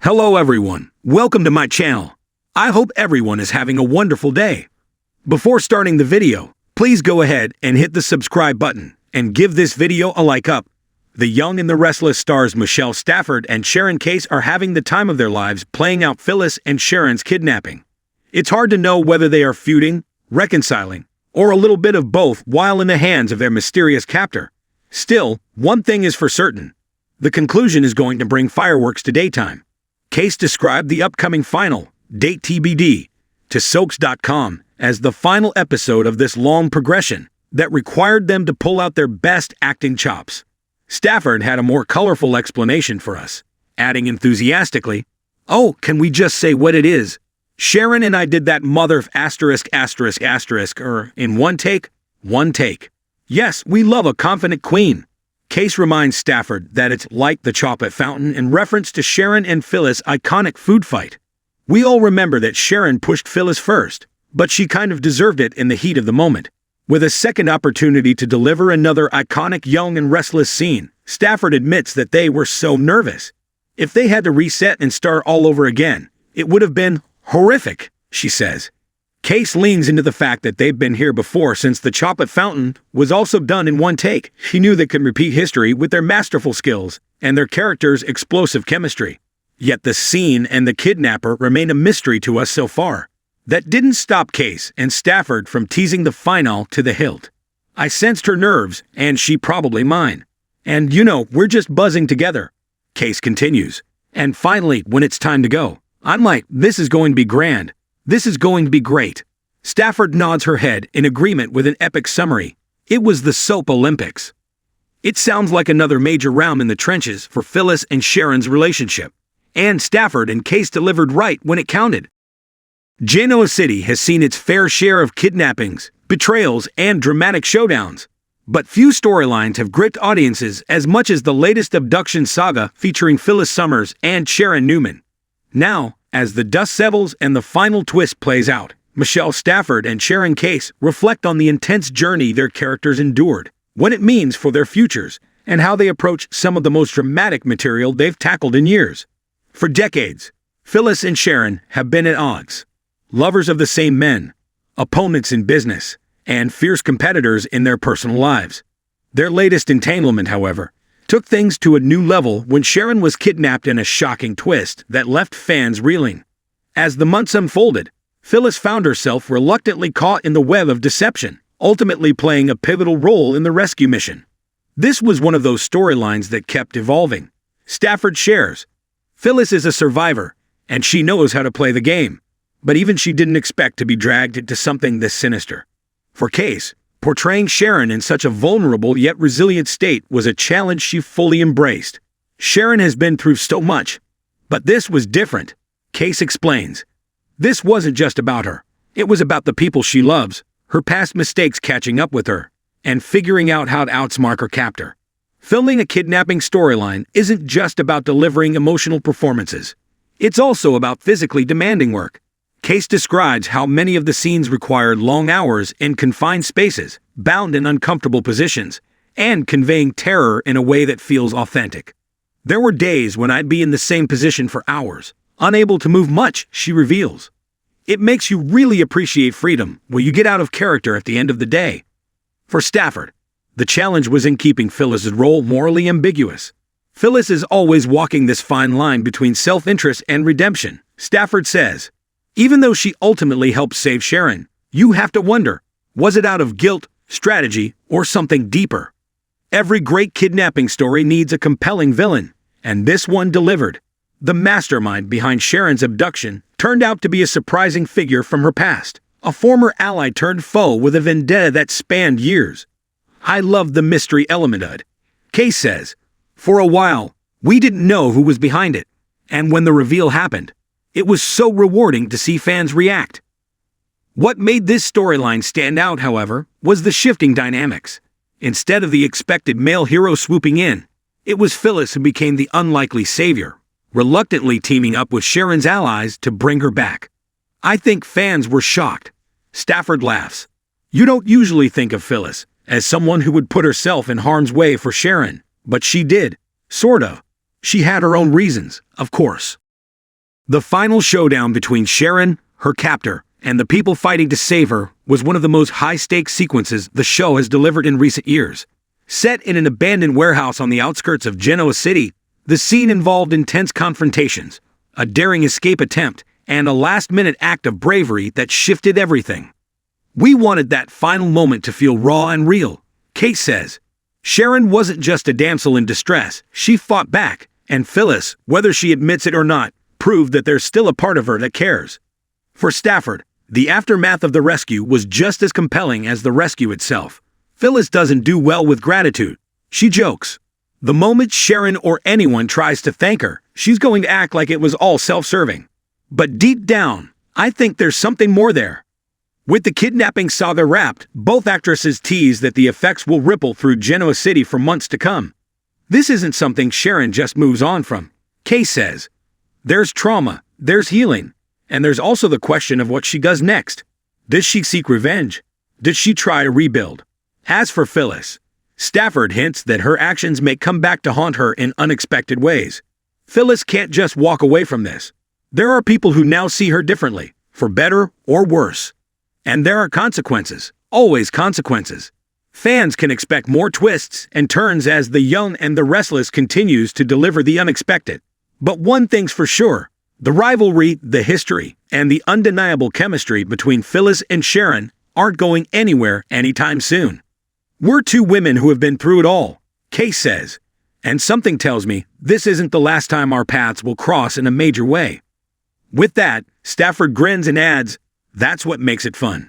Hello everyone, welcome to my channel. I hope everyone is having a wonderful day. Before starting the video, please go ahead and hit the subscribe button and give this video a like up. The Young and the Restless stars Michelle Stafford and Sharon Case are having the time of their lives playing out Phyllis and Sharon's kidnapping. It's hard to know whether they are feuding, reconciling, or a little bit of both while in the hands of their mysterious captor. Still, one thing is for certain. The conclusion is going to bring fireworks to daytime. Case described the upcoming final, date TBD, to Soaks.com as the final episode of this long progression that required them to pull out their best acting chops. Stafford had a more colorful explanation for us, adding enthusiastically, "Oh, can we just say what it is? Sharon and I did that mother of ****, in one take? One take. Yes, we love a confident queen." Case reminds Stafford that it's like the chocolate fountain in reference to Sharon and Phyllis' iconic food fight. We all remember that Sharon pushed Phyllis first, but she kind of deserved it in the heat of the moment. With a second opportunity to deliver another iconic Young and Restless scene, Stafford admits that they were so nervous. If they had to reset and start all over again, it would have been horrific, she says. Case leans into the fact that they've been here before since the chocolate fountain was also done in one take. She knew they could repeat history with their masterful skills and their characters' explosive chemistry. Yet the scene and the kidnapper remain a mystery to us so far. That didn't stop Case and Stafford from teasing the final to the hilt. I sensed her nerves, and she probably mine. And we're just buzzing together. Case continues. And finally, when it's time to go, I'm like, this is going to be grand. This is going to be great. Stafford nods her head in agreement with an epic summary. It was the soap Olympics. It sounds like another major round in the trenches for Phyllis and Sharon's relationship. And Stafford and Case delivered right when it counted. Genoa City has seen its fair share of kidnappings, betrayals, and dramatic showdowns. But few storylines have gripped audiences as much as the latest abduction saga featuring Phyllis Summers and Sharon Newman. Now, as the dust settles and the final twist plays out, Michelle Stafford and Sharon Case reflect on the intense journey their characters endured, what it means for their futures, and how they approach some of the most dramatic material they've tackled in years. For decades, Phyllis and Sharon have been at odds. Lovers of the same men, opponents in business, and fierce competitors in their personal lives. Their latest entanglement, however, took things to a new level when Sharon was kidnapped in a shocking twist that left fans reeling. As the months unfolded, Phyllis found herself reluctantly caught in the web of deception, ultimately playing a pivotal role in the rescue mission. This was one of those storylines that kept evolving. Stafford shares, Phyllis is a survivor, and she knows how to play the game. But even she didn't expect to be dragged into something this sinister. For Case, portraying Sharon in such a vulnerable yet resilient state was a challenge she fully embraced. Sharon has been through so much, but this was different. Case explains. This wasn't just about her. It was about the people she loves, her past mistakes catching up with her, and figuring out how to outsmart her captor. Filming a kidnapping storyline isn't just about delivering emotional performances. It's also about physically demanding work. Case describes how many of the scenes required long hours in confined spaces, bound in uncomfortable positions, and conveying terror in a way that feels authentic. There were days when I'd be in the same position for hours, unable to move much, she reveals. It makes you really appreciate freedom when you get out of character at the end of the day. For Stafford, the challenge was in keeping Phyllis's role morally ambiguous. Phyllis is always walking this fine line between self-interest and redemption, Stafford says. Even though she ultimately helped save Sharon, you have to wonder, was it out of guilt, strategy, or something deeper? Every great kidnapping story needs a compelling villain, and this one delivered. The mastermind behind Sharon's abduction turned out to be a surprising figure from her past, a former ally turned foe with a vendetta that spanned years. I loved the mystery element of it. Case says, for a while, we didn't know who was behind it, and when the reveal happened, it was so rewarding to see fans react. What made this storyline stand out, however, was the shifting dynamics. Instead of the expected male hero swooping in, it was Phyllis who became the unlikely savior, reluctantly teaming up with Sharon's allies to bring her back. I think fans were shocked. Stafford laughs. You don't usually think of Phyllis as someone who would put herself in harm's way for Sharon, but she did, sort of. She had her own reasons, of course. The final showdown between Sharon, her captor, and the people fighting to save her was one of the most high-stakes sequences the show has delivered in recent years. Set in an abandoned warehouse on the outskirts of Genoa City, the scene involved intense confrontations, a daring escape attempt, and a last-minute act of bravery that shifted everything. We wanted that final moment to feel raw and real, Kate says. Sharon wasn't just a damsel in distress, she fought back, and Phyllis, whether she admits it or not, proved that there's still a part of her that cares. For Stafford, the aftermath of the rescue was just as compelling as the rescue itself. Phyllis doesn't do well with gratitude. She jokes. The moment Sharon or anyone tries to thank her, she's going to act like it was all self-serving. But deep down, I think there's something more there. With the kidnapping saga wrapped, both actresses tease that the effects will ripple through Genoa City for months to come. This isn't something Sharon just moves on from, Kay says. There's trauma, there's healing, and there's also the question of what she does next. Does she seek revenge? Does she try to rebuild? As for Phyllis, Stafford hints that her actions may come back to haunt her in unexpected ways. Phyllis can't just walk away from this. There are people who now see her differently, for better or worse. And there are consequences, always consequences. Fans can expect more twists and turns as The Young and the Restless continues to deliver the unexpected. But one thing's for sure, the rivalry, the history, and the undeniable chemistry between Phyllis and Sharon aren't going anywhere anytime soon. We're two women who have been through it all, Kay says, and something tells me this isn't the last time our paths will cross in a major way. With that, Stafford grins and adds, that's what makes it fun.